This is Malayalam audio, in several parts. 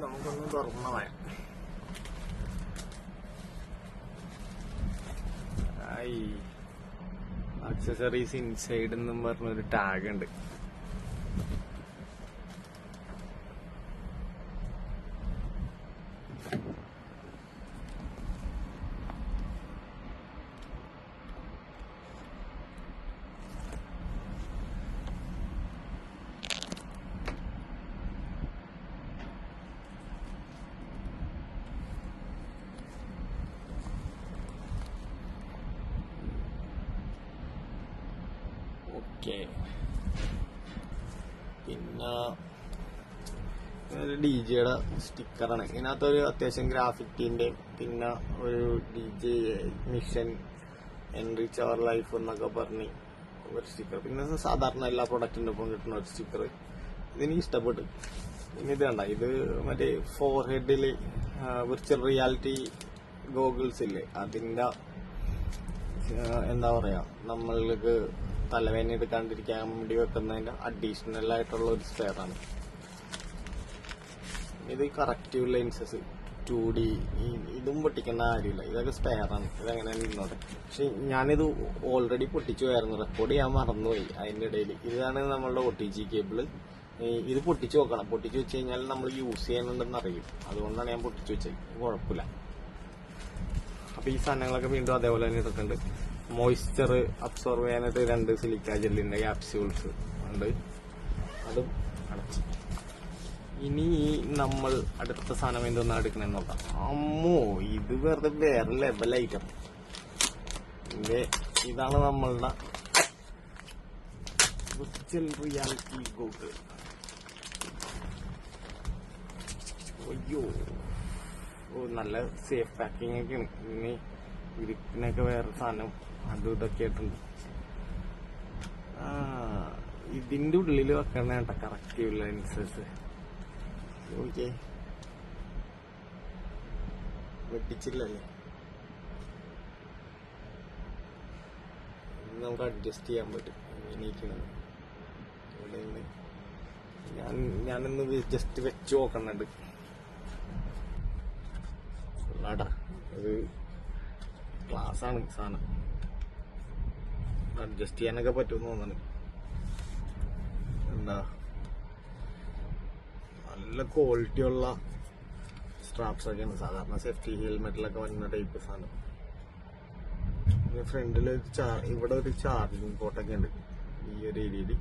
നമുക്കൊന്നും തുറന്ന മഴ. ആക്സസറീസ് ഇൻസൈഡ് എന്നും പറഞ്ഞൊരു ടാഗ് ഉണ്ട്. ഓക്കെ, പിന്നെ ഒരു ഡി ജെയുടെ സ്റ്റിക്കറാണ്. ഇതിനകത്തൊരു അത്യാവശ്യം ഗ്രാഫിറ്റിന്റെ, പിന്നെ ഒരു D J mission enrich our life എന്നൊക്കെ പറഞ്ഞ് ഒരു സ്റ്റിക്കർ, പിന്നെ സാധാരണ എല്ലാ പ്രൊഡക്റ്റിന്റെ ഒപ്പം കിട്ടുന്ന ഒരു സ്റ്റിക്കർ. ഇതെനിക്ക് ഇഷ്ടപ്പെട്ടു. പിന്നെ ഇത് കണ്ട, ഇത് മറ്റേ ഫോർ ഹെഡില് വിർച്വൽ റിയാലിറ്റി ഗോഗിൾസ് ഇല്ലേ, അതിന്റെ എന്താ പറയാ, നമ്മൾക്ക് തലവേദന എടുക്കാണ്ടിരിക്കാൻ വേണ്ടി വെക്കുന്നതിന്റെ അഡീഷണൽ ആയിട്ടുള്ള ഒരു സ്പെയറാണ് ഇത്. കറക്റ്റീവ് ലെൻസസ് 2D, ഇതും പൊട്ടിക്കേണ്ട കാര്യമില്ല, ഇതൊക്കെ സ്പെയറാണ്. ഇതെങ്ങനെ നിന്നോട്ടെ. പക്ഷെ ഞാനിത് ഓൾറെഡി പൊട്ടിച്ചു പോയായിരുന്നു, റെക്കോർഡ് ചെയ്യാൻ മറന്നുപോയി അതിന്റെ ഇടയിൽ. ഇതാണ് നമ്മളുടെ OTG കേബിള്. ഇത് പൊട്ടിച്ചു നോക്കണം. പൊട്ടിച്ചു വെച്ച് കഴിഞ്ഞാൽ നമ്മൾ യൂസ് ചെയ്യാനുണ്ടെന്ന് അറിയും. അതുകൊണ്ടാണ് ഞാൻ പൊട്ടിച്ചു വെച്ചത്. കുഴപ്പമില്ല. അപ്പൊ ഈ സാധനങ്ങളൊക്കെ വീണ്ടും അതേപോലെ തന്നെ ഇട്ടിട്ടുണ്ട്. മോയ്സ്ചർ അബ്സോർവ് ചെയ്യാനായിട്ട് 2 സിലിക്ക ജെല്ലിന്റെ ക്യാപ്സ്യൂൾസ് ഉണ്ട്. അതും അടച്ചു. ഇനി നമ്മൾ അടുത്ത സാധനം എന്തൊന്നാ എടുക്കണെന്ന് നോക്കാം. അമ്മോ, ഇത് വെറുതെ വേറെ ലെവൽ ഐറ്റം. ഇതാണ് നമ്മളുടെ വിർച്വൽ റിയാലിറ്റി ഗോഗിൾ. അയ്യോ, നല്ല സേഫ് പാക്കിംഗ് ഒക്കെയാണ്. ഇനി ഇരിപ്പിനൊക്കെ വേറെ സാധനം അതും ഇതൊക്കെ ആയിട്ടുണ്ട്. ഇതിന്റെ ഉള്ളിൽ വെക്കണ കേട്ടോ കറക്റ്റീവ് ലെൻസസ്. ഓക്കെ, വെട്ടിച്ചില്ലല്ലേ. നമുക്ക് അഡ്ജസ്റ്റ് ചെയ്യാൻ പറ്റും. ഇങ്ങനെയൊക്കെയാണ്. ഞാനൊന്ന് ജസ്റ്റ് വെച്ച് നോക്കണുണ്ട്. ാ ഇത് ക്ലാസ്സാണ് സാധനം. അഡ്ജസ്റ്റ് ചെയ്യാനൊക്കെ പറ്റുമെന്ന് തോന്നുന്നു. എന്താ, നല്ല ക്വാളിറ്റി ഉള്ള സ്ട്രാപ്സ് ഒക്കെയാണ്. സാധാരണ സേഫ്റ്റി ഹെൽമെറ്റിലൊക്കെ വരുന്ന ടൈപ്പ് സാധനം. ഫ്രണ്ടിൽ ഇവിടെ ഒരു ചാർജിങ് പോർട്ടൊക്കെ ഉണ്ട് ഈ ഒരു ഏരിയയിൽ.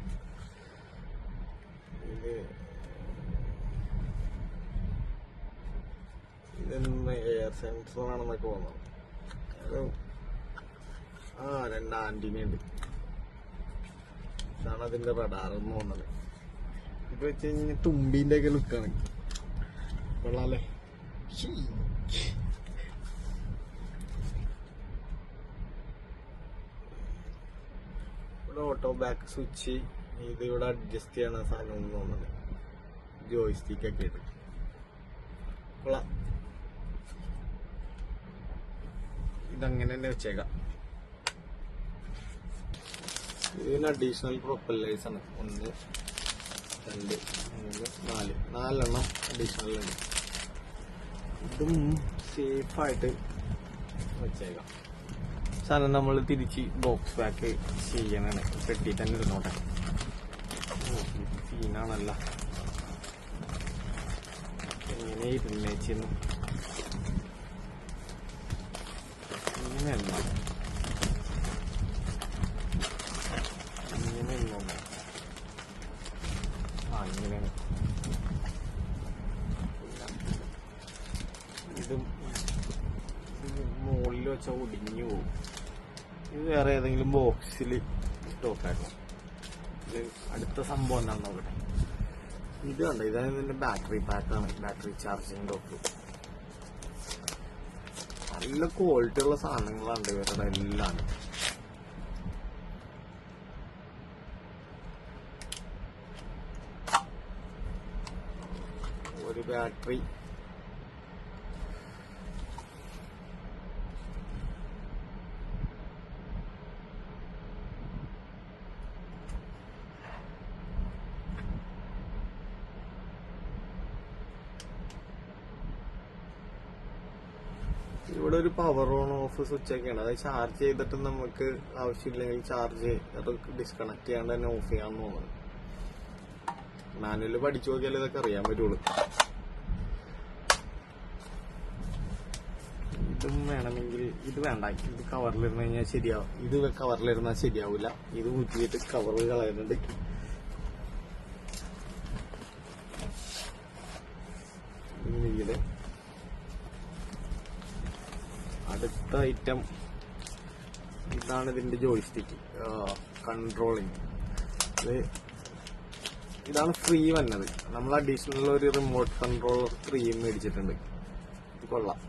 ഇതൊന്ന് എയർ സെൻസർ ആണെന്നൊക്കെ തോന്നുന്നു. അത് 2 ആന്റിന ഉണ്ട്. ഇതാണ് അതിന്റെ റഡാർ എന്ന് തോന്നുന്നത്. ഇത് വെച്ച് കഴിഞ്ഞാൽ തുമ്പിന്റെ ഒക്കെ ലുക്കാണ്. കൊള്ളാല്ലേ. ഇവിടെ ഓട്ടോ ബാക്ക് സ്വിച്ച്, ഇത് ഇവിടെ അഡ്ജസ്റ്റ് ചെയ്യണ സാധനം എന്ന് തോന്നുന്നത്. ജോയ്സ്റ്റിക്ക് ഒക്കെ ഇട്ട് കൊള്ളാം. ഇതങ്ങനെ തന്നെ വെച്ചേക്കാം. ഇതിന് അഡീഷണൽ പ്രൊപ്പല്ലേഴ്സ് ആണ്. 1, 2, 3, 4 4 അഡീഷണൽ ഉണ്ട്. ഇതും സേഫായിട്ട് വെച്ചേക്കാം. സാധനം നമ്മൾ തിരിച്ച് ബോക്സ് പാക്ക് ചെയ്യണാണ്. പെട്ടി തന്നെ ഇരുന്നോട്ടെ. സീനാണല്ല. എങ്ങനെ ഇരുന്നേച്ചെന്ന് ഇങ്ങനെയല്ല, ഇങ്ങനെയൊന്നും. ഇങ്ങനെയാണ്. ഇതും മുകളിൽ വെച്ചാൽ ഒടിഞ്ഞു പോകും. ഇത് വേറെ ഏതെങ്കിലും ബോക്സിൽ സ്റ്റോക്കാക്കണം. ഇത് അടുത്ത സംഭവം എന്താണെന്ന് നോക്കട്ടെ. ഇത് കണ്ട, ഇതാണ് ഇതിന്റെ ബാറ്ററി പാക്കാണ്. Battery charging dock. നല്ല ക്വാളിറ്റി ഉള്ള സാധനങ്ങളാണ് ഇവരുടെ എല്ലാം. ഒരു ബാറ്ററി, ഇവിടെ ഒരു പവർ ഓൺ ഓഫ് സ്വിച്ച് ഒക്കെയാണ്. അത് ചാർജ് ചെയ്തിട്ട് നമുക്ക് ആവശ്യമില്ലെങ്കിൽ ചാർജ് ഡിസ്കണക്ട് ചെയ്യാണ്ട് തന്നെ ഓഫ് ചെയ്യാന്ന് തോന്നുന്നു. മാനുവല് പഠിച്ചു നോക്കിയാൽ ഇതൊക്കെ അറിയാൻ പറ്റുള്ളൂ. ഇതും വേണമെങ്കിൽ ഇത് വേണ്ട, ഇത് കവറിലിരുന്ന് കഴിഞ്ഞാൽ ശരിയാവും. ഇത് കവറിലിരുന്നാൽ ശരിയാവില്ല. ഇത് ഊറ്റിയിട്ട് കവറ് കളയുന്നുണ്ട്. ഇത് അടുത്ത ഐറ്റം ഇതാണ്. ഇതിന്റെ ജോയിസ്റ്റിക്ക് കൺട്രോളിങ്. ഇതാണ് ഫ്രീ വന്നത്. നമ്മൾ അഡീഷണൽ ഒരു റിമോട്ട് കൺട്രോളർ ഫ്രീ മേടിച്ചിട്ടുണ്ട്. ഇത് കൊള്ളാം.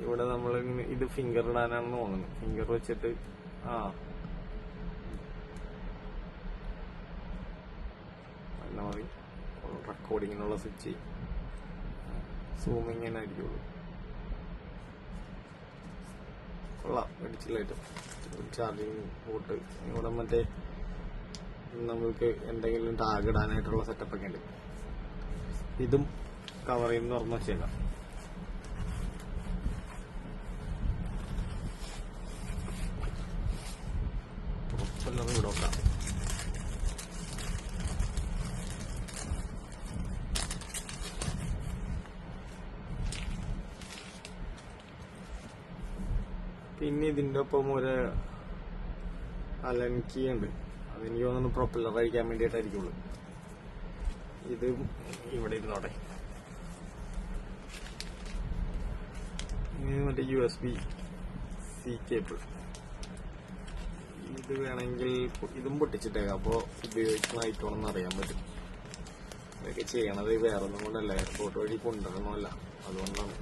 ഇവിടെ നമ്മൾ ഇത് ഫിംഗർ ഇടാനാണെന്ന് തോന്നുന്നു. ഫിംഗർ വെച്ചിട്ട് നല്ല മതി. റെക്കോർഡിങ്ങിനുള്ള സ്വിച്ച് സൂമിങ് തന്നെ ആയിരിക്കുള്ളൂ. കൊള്ളാം. അടിച്ചില്ലായിട്ട് ചാർജിങ് പോർട്ട്. ഇവിടെ മറ്റേ നമ്മൾക്ക് എന്തെങ്കിലും ടാഗ് ഇടാനായിട്ടുള്ള സെറ്റപ്പ് ഒക്കെ ഉണ്ട്. ഇതും കവർ ചെയ്യുന്ന തുറന്നു വെച്ചേക്കാം. ഇവിടെ നോക്കാം. പിന്നെ ഇതിന്റെ ഒപ്പം ഒരു അലൻ കീ ഉണ്ട്. അതെനിക്ക് തോന്നുന്നു പ്രൊപ്പല്ലർ അഴിക്കാൻ വേണ്ടിയിട്ടായിരിക്കുള്ളൂ. ഇത് ഇവിടെ ഇരുന്നോട്ടെ. മറ്റേ USB-C കേബിൾ. ഇത് വേണമെങ്കിൽ ഇതും പൊട്ടിച്ചിട്ടേക്കാം. അപ്പോൾ ഉപയോഗിക്കണമായിട്ടോണെന്ന് അറിയാൻ പറ്റും. ഇതൊക്കെ ചെയ്യണത് വേറൊന്നും കൊണ്ടല്ല, എയർപോർട്ട് വഴി കൊണ്ടുവരണമല്ല, അതുകൊണ്ടാണ്.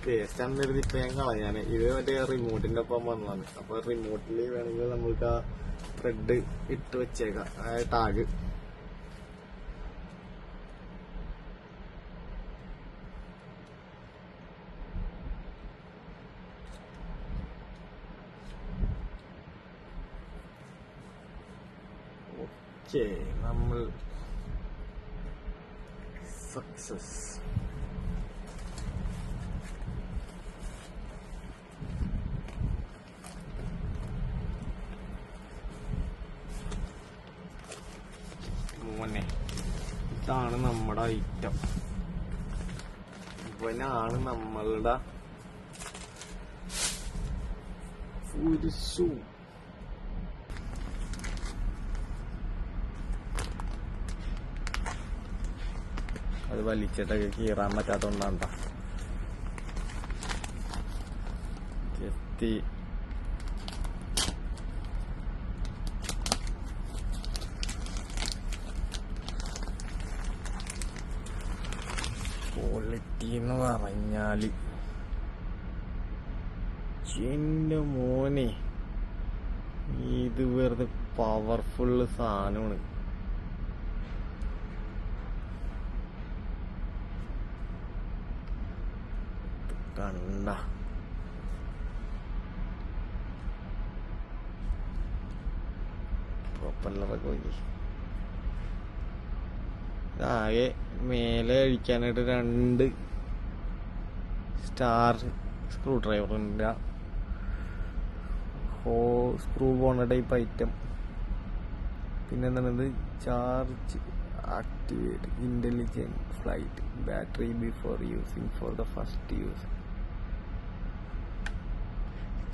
വേസ്റ്റാണെന്ന് കരുതി ഇപ്പൊ ഞാൻ കളഞ്ഞാണ്. ഇത് മറ്റേ റിമോട്ടിന്റെ ഒപ്പം വന്നതാണ്. അപ്പൊ റിമോട്ടിൽ വേണമെങ്കിൽ നമുക്ക് ആ ത്രെഡ് ഇട്ട് വെച്ചേക്കാം, ആ ടാഗ്. ഓക്കെ, നമ്മൾ സക്സസ്. ഇതാണ് നമ്മുടെ ഐറ്റം. ഇവനാണ് നമ്മളുടെ ഒരു ഷൂ. അത് വലിച്ചിട്ടൊക്കെ കീറാൻ പറ്റാത്തോണ്ടാണ് ചെത്തി. ക്വാളിറ്റി എന്ന് പറഞ്ഞാല് എന്റെ മോനെ, ഇത് വെറുതെ പവർഫുള്ള് സാധനമാണ്. കണ്ട പ്രൊപ്പല്ലറൊക്കെ പോയി. ആകെ മേലെ അഴിക്കാനായിട്ട് 2 സ്റ്റാർ സ്ക്രൂ ഡ്രൈവറിൻ്റെ സ്ക്രൂ പോണ ടൈപ്പ് ഐറ്റം. പിന്നെ എന്താണത്, charge activate intelligent flight battery before using for the first use.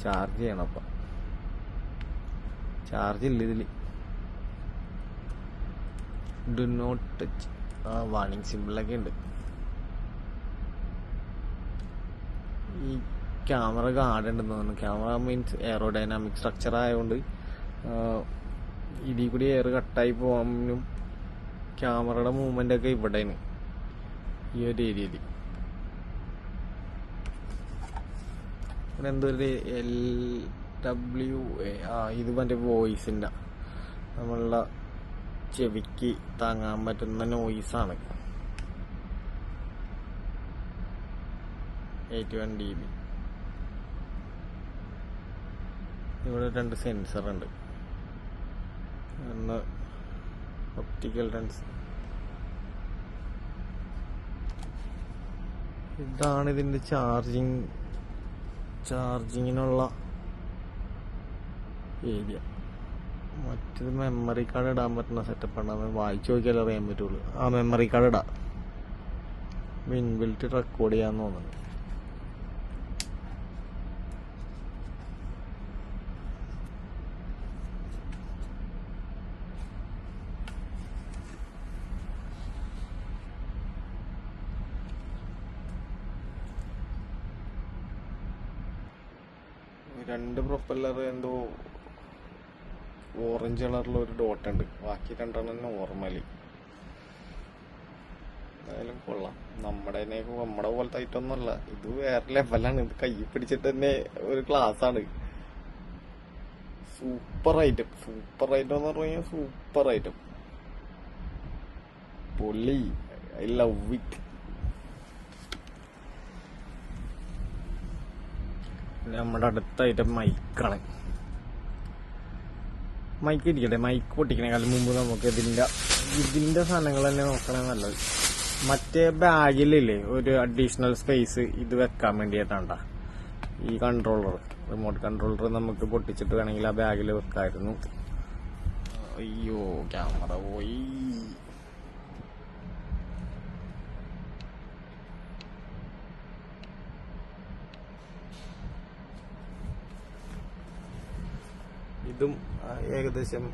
Charge ചെയ്യണം. അപ്പം ചാർജ് ഇല്ല ഇതിൽ. Do not touch. വാർണിംഗ് സിമ്പിളൊക്കെ ഉണ്ട്. ഈ ക്യാമറ ഗാർഡ് ഉണ്ടെന്ന് തോന്നുന്നു. ക്യാമറ മീൻസ് എയറോഡൈനാമിക് സ്ട്രക്ചർ ആയതുകൊണ്ട് ഇതിൽ കൂടി എയർ കട്ടായി പോകാനും ക്യാമറയുടെ മൂവ്മെന്റ് ഒക്കെ ഇവിടെയാണ്, ഈ ഒരു ഏരിയയിൽ. ഇവിടെ എന്തൊരു LWA. ഇത് മറ്റേ വോയിസിൻ്റെ നമ്മളുടെ ചെവിക്ക് താങ്ങാൻ പറ്റുന്ന നോയിസാണ്. 81 dB. ഇവിടെ 2 സെൻസർ ഉണ്ട്. ഒന്ന് ഒപ്റ്റിക്കൽ ലെൻസ്. ഇതാണ് ഇതിൻ്റെ ചാർജിങ്ങിനുള്ള ഏരിയ. മറ്റൊരു മെമ്മറി കാർഡ് ഇടാൻ പറ്റുന്ന സെറ്റപ്പാണ്. അത് വായിച്ചു നോക്കിയാലേ അറിയാൻ പറ്റുള്ളൂ. ആ മെമ്മറി കാർഡ് ഇടാം. ഇൻബിൽറ്റ് റെക്കോർഡ് ചെയ്യാന്ന് തോന്നുന്നു. രണ്ട് പ്രൊപ്പല്ലർ എന്തോ ഓറഞ്ച് കളറിലുള്ള ഒരു ഡോട്ട് ഉണ്ട്, ബാക്കി രണ്ടെണ്ണം നോർമലി. എന്തായാലും കൊള്ളാം. നമ്മുടെ പോലത്തെ ഐറ്റമൊന്നുമല്ല, ഇത് വേറെ ലെവലാണ്. ഇത് കൈ പിടിച്ചിട്ട് തന്നെ ഒരു ക്ലാസ് ആണ്. സൂപ്പർ ഐറ്റം എന്ന് പറഞ്ഞു കഴിഞ്ഞാൽ സൂപ്പർ ഐറ്റം. പൊളി. I love it. നമ്മുടെ അടുത്ത ഐറ്റം മൈക്കാണ്. മൈക്ക് ഇരിക്കട്ടെ. മൈക്ക് പൊട്ടിക്കണേക്കാളും മുമ്പ് നമുക്ക് ഇതിന്റെ സാധനങ്ങൾ തന്നെ നോക്കണേ നല്ലത്. മറ്റേ ബാഗിലില്ലേ ഒരു അഡീഷണൽ സ്പേസ് ഇത് വെക്കാൻ വേണ്ടിയിട്ടാണ്ടാ ഈ റിമോട്ട് കൺട്രോളർ നമുക്ക് പൊട്ടിച്ചിട്ട് വേണമെങ്കിൽ ആ ബാഗിൽ വെക്കായിരുന്നു. അയ്യോ, ക്യാമറ പോയി. ഇതും ഏകദേശം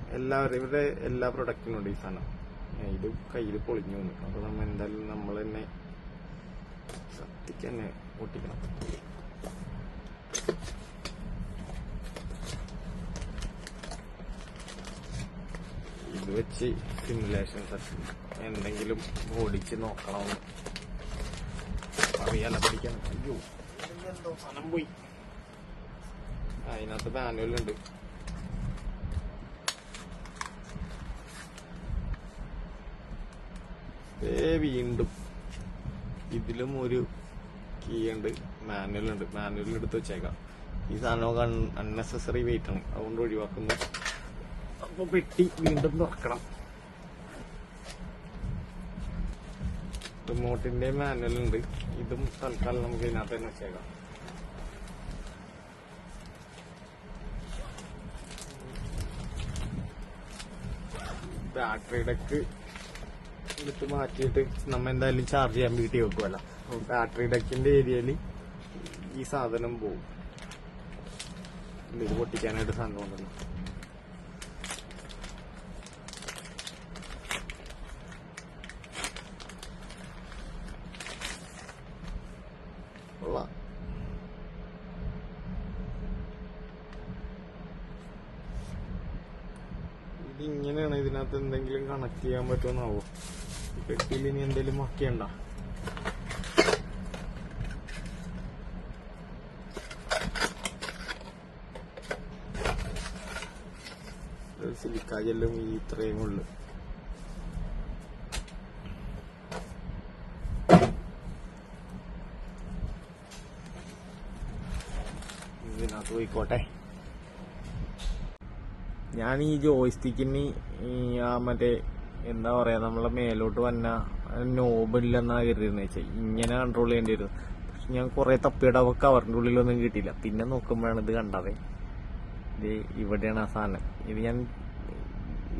ഇവരുടെ എല്ലാ പ്രൊഡക്റ്റിനും ഉണ്ട് ഈ സാധനം. ഇത് കയ്യിൽ പൊളിഞ്ഞു വന്നു. അപ്പൊ എന്തായാലും നമ്മൾ തന്നെ സത്യക്ക് തന്നെ പൊട്ടിക്കണം. ഇത് വെച്ച് സിമുലേഷൻ എന്തെങ്കിലും ഓടിച്ച് നോക്കണമെന്ന് അറിയാലോ, പഠിക്കണം. അയ്യോ, എന്തോ സാധനം പോയി. അതിനകത്ത് മാനുവലുണ്ട്. വീണ്ടും ഇതിലും ഒരു കീ ഉണ്ട്, മാനുവലുണ്ട്. മാനുവൽ എടുത്ത് വെച്ചേക്കാം. ഈ സാധനം അൺനെസസറി വെയിറ്റ് ആണ്, അതുകൊണ്ട് ഒഴിവാക്കുന്നു. അപ്പൊ പെട്ടി വീണ്ടും തുറക്കണം. റിമോട്ടിന്റെ മാനുവലുണ്ട്. ഇതും തൽക്കാലം നമുക്ക് ഇതിനകത്ത് തന്നെ വെച്ചേക്കാം. ബാറ്ററി ഡെക്ക് എടുത്ത് മാറ്റിയിട്ട് നമ്മ എന്തായാലും ചാർജ് ചെയ്യാൻ വീട്ടിൽ വെക്കുമല്ലോ. ബാറ്ററി ഡെക്കിന്റെ ഏരിയയിൽ ഈ സാധനം പോവും. ഇത് പൊട്ടിക്കാനായിട്ട് സാധനം കൊണ്ടുവന്നു. ഇതിങ്ങനെയാണ്. ഇതിനകത്ത് എന്തെങ്കിലും കണക്ട് ചെയ്യാൻ പറ്റുമെന്നാവോ? പെട്ടിയിൽ ഇനി എന്തെങ്കിലും വയ്ക്കണ്ട. സിലിക്ക ജെല്ലും ഈ ഇത്രയും ഉള്ളു. ഇതിനകത്ത് പോയിക്കോട്ടെ. ഞാൻ ഈ ജോയ്സ്റ്റിക്കിന് മറ്റേ എന്താ പറയാ, നമ്മളെ മേലോട്ട് വന്ന നോബില്ലെന്നാ കരുതിയെന്ന് വെച്ചാൽ ഇങ്ങനെ കൺട്രോൾ ചെയ്യേണ്ടി വരും. പക്ഷെ ഞാൻ കുറെ തപ്പിയുടെ കവറിന്റെ ഉള്ളിലൊന്നും കിട്ടിയില്ല. പിന്നെ നോക്കുമ്പോഴാണ് ഇത് കണ്ടത്. ഇത് ഇവിടെയാണ് ആ സാധനം.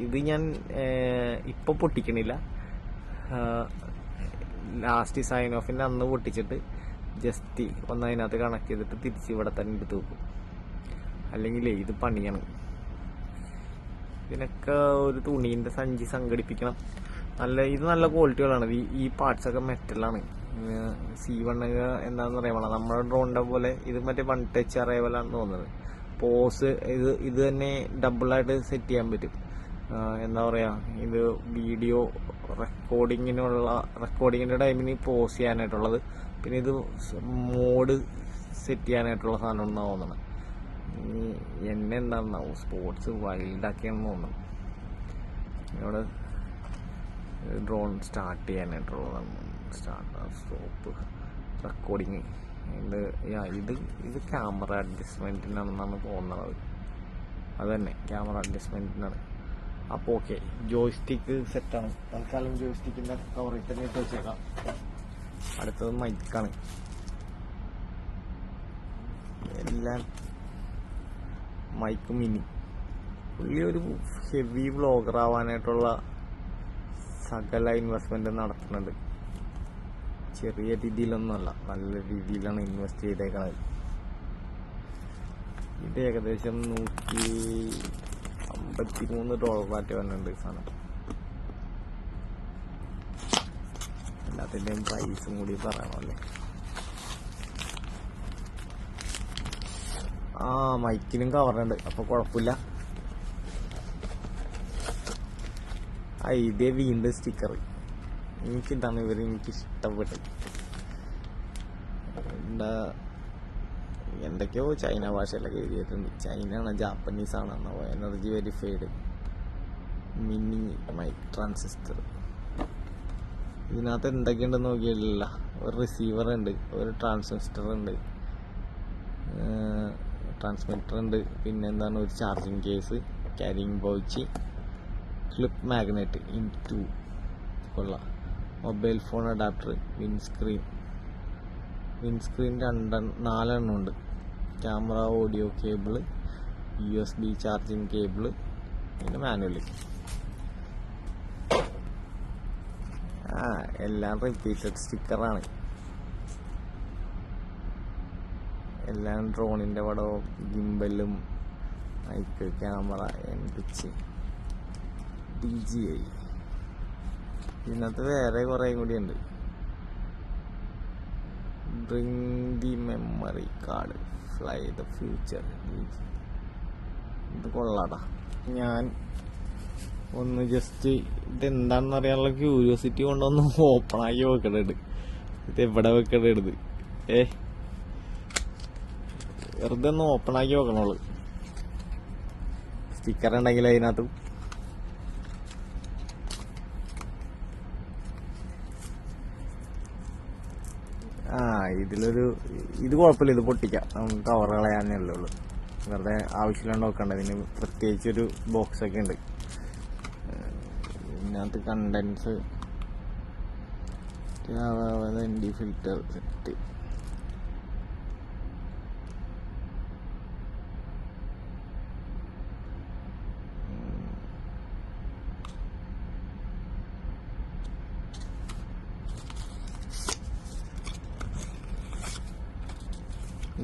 ഇത് ഞാൻ ഇപ്പൊ പൊട്ടിക്കണില്ല. ലാസ്റ്റ് സൈൻ ഓഫിന്റെ അന്ന് പൊട്ടിച്ചിട്ട് ജസ്റ്റ് ഒന്ന് അതിനകത്ത് കണക്ട് ചെയ്തിട്ട് തിരിച്ച് ഇവിടെ തന്നെ എടുത്ത് വെക്കും. അല്ലെങ്കിലേ ഇത് പണിയാണ്. ഇതിനൊക്കെ ഒരു തുണീന്റെ സഞ്ചി സംഘടിപ്പിക്കണം. ഇത് നല്ല ക്വാളിറ്റികളാണ്. ഈ പാർട്സ് ഒക്കെ മെറ്റലാണ്. C1 എന്താണെന്ന് അറിയാൻ പാടില്ല. നമ്മുടെ ഡ്രോണിന്റെ പോലെ ഇത് മറ്റേ 1 ടച്ച് അറേവലാണെന്ന് തോന്നുന്നത്. പോസ് ഇത് തന്നെ ഡബിളായിട്ട് സെറ്റ് ചെയ്യാൻ പറ്റും. എന്താ പറയാ, ഇത് വീഡിയോ റെക്കോർഡിങ്ങിന്റെ ടൈമിന് പോസ് ചെയ്യാനായിട്ടുള്ളത്. പിന്നെ ഇത് മോഡ് സെറ്റ് ചെയ്യാനായിട്ടുള്ള സാധനം എന്നാണ് തോന്നുന്നത്. എന്താണെന്നാവും സ്പോർട്സ് വൈൽഡാക്കിയാണെന്ന് തോന്നുന്നു. ഇവിടെ ഡ്രോൺ സ്റ്റാർട്ട് ചെയ്യാനായിട്ടുള്ളതാണ്. Stop recording. ഇത് ക്യാമറ അഡ്ജസ്റ്റ്മെന്റിനാണെന്നാണ് തോന്നുന്നത്. അത് തന്നെ ക്യാമറ അഡ്ജസ്റ്റ്മെന്റിനാണ്. അപ്പോൾ ഓക്കെ, ജോയ്സ്റ്റിക്ക് സെറ്റാണ്. തൽക്കാലം ജോയ്സ്റ്റിക്കിൻ്റെ കവറിൽ തന്നെ ഇട്ട് വെച്ചേക്കാം. അടുത്തത് മൈക്കാണ്. എല്ലാം മൈക്ക് മിനി. പുള്ളി ഒരു ഹെവി വ്ളോഗർ ആവാനായിട്ടുള്ള സകല ഇൻവെസ്റ്റ്മെന്റ് നടത്തുന്നുണ്ട്. ചെറിയ രീതിയിലൊന്നുമല്ല, നല്ല രീതിയിലാണ് ഇൻവെസ്റ്റ് ചെയ്തേക്കണത്. ഇത് ഏകദേശം $153 വന്നിട്ടുണ്ട് ഈ സാധനം. എല്ലാത്തിൻ്റെയും പ്രൈസും കൂടി പറയണമല്ലേ. മൈക്കിനും കവറുണ്ട്, അപ്പൊ കുഴപ്പമില്ല. ഇതേ വീണ്ടും സ്റ്റിക്കർ. എനിക്കിതാണ് എനിക്കിഷ്ടപ്പെട്ടത്. എന്തൊക്കെയോ ചൈന ഭാഷയിലൊക്കെ എഴുതിയിട്ടുണ്ട്. ചൈനയാണ് ജാപ്പനീസ് ആണെന്നോ. Energy verified mini mic transistor. ഇതിനകത്ത് എന്തൊക്കെയുണ്ടെന്ന് നോക്കിയിട്ടില്ല. ഒരു റിസീവർ ഉണ്ട്, ഒരു ട്രാൻസിസ്റ്റർ ഉണ്ട്, ട്രാൻസ്മിറ്റർ ഉണ്ട്, പിന്നെ എന്താണ് ഒരു charging case, carrying pouch, clip magnet ഇൻ2 കൊള്ളാം, മൊബൈൽ ഫോൺ അഡാപ്റ്റർ, വിൻസ്ക്രീൻ 4 ഉണ്ട്, camera, audio cable, USB charging cable, പിന്നെ മാനുവല്. എല്ലാം റിപ്പീറ്റഡ് സ്റ്റിക്കറാണ്. എല്ലാം ഡ്രോണിൻ്റെ പടവും ഗിംബലും മൈക്ക്, ക്യാമറ, എൻപിച്ച്, DJI. ഇതിനകത്ത് വേറെ കുറേ കൂടി ഉണ്ട്. Bring the memory card, fly the future. ഇത് കൊള്ളാടാ. ഞാൻ ഒന്ന് ജസ്റ്റ് ഇതെന്താണെന്ന് അറിയാനുള്ള ക്യൂരിയോസിറ്റി കൊണ്ടൊന്ന് ഓപ്പൺ ആക്കി വെക്കണുണ്ട്. ഇത് എവിടെ വെക്കണത്? വെറുതെ ഒന്ന് ഓപ്പൺ ആക്കി വെക്കണോളൂ. സ്റ്റിക്കർ ഉണ്ടെങ്കിൽ അതിനകത്ത് ഇത് കുഴപ്പമില്ല, ഇത് പൊട്ടിക്കാം. നമുക്ക് കവർ കളയാനേ ഉള്ളൂ. വെറുതെ ആവശ്യമില്ലാണ്ട് നോക്കണ്ട. ഇതിന് പ്രത്യേകിച്ചൊരു ബോക്സ് ഒക്കെ ഉണ്ട്. ഇതിനകത്ത് കണ്ടൻസ്, ND ഫിൽറ്റർ സെറ്റ്,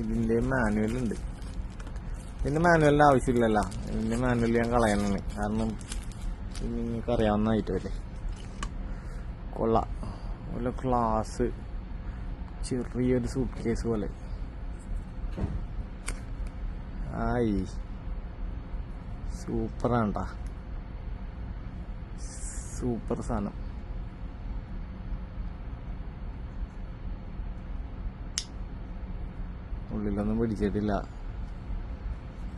ഇതിന്റെ മാനുവൽ ഉണ്ട്. ഇതിന്റെ മാനുവലിന്റെ ആവശ്യമില്ലല്ലോ. ഇതിന്റെ മാനുവൽ ഞാൻ കളയണാണ്, കാരണം നിങ്ങൾക്ക് അറിയാവുന്ന ഐറ്റമല്ലേ. കൊള്ളാം. അതുപോലെ ക്ലാസ്, ചെറിയൊരു സൂട്ട് കേസ് പോലെ. സൂപ്പറാണ്ടാ, സൂപ്പർ സാധനം. ഉള്ളിലൊന്നും പിടിച്ചിട്ടില്ല.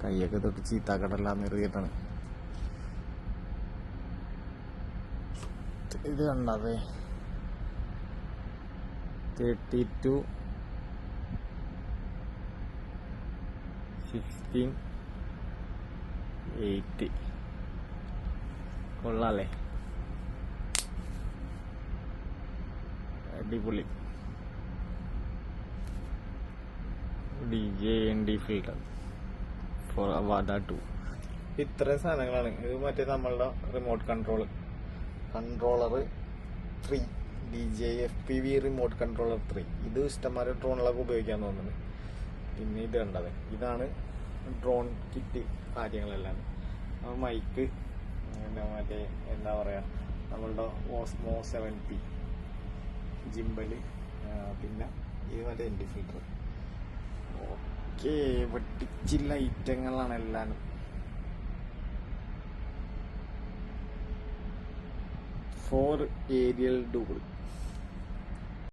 കൈയൊക്കെ തൊട്ട് ചീത്താക്കടല്ലാന്ന് എറിയിട്ടാണ്. ഇത് കണ്ടേ, 32/16/8. കൊള്ളാല്ലേ, അടിപൊളി. DJI ND filter for Avada 2. ഇത്രയും സാധനങ്ങളാണ്. ഇത് മറ്റേ നമ്മളുടെ remote controller 3, DJI FPV remote controller 3. ഇത് ഇഷ്ടംമാരെ ഡ്രോണിലൊക്കെ ഉപയോഗിക്കാൻ തോന്നുന്നത്. പിന്നെ ഇത് കണ്ടത്, ഇതാണ് ഡ്രോൺ കിറ്റ് കാര്യങ്ങളെല്ലാം. മൈക്ക്, മറ്റേ എന്താ പറയാ, നമ്മളുടെ ഓസ്മോ 7P ജിംബല്, പിന്നെ ഇത് മറ്റേ ND ഫിൽറ്റർ. ഓക്കെ, വെട്ടിച്ചില്ല ഐറ്റങ്ങളാണ് എല്ലാം. For aerial ഡൂബിൾ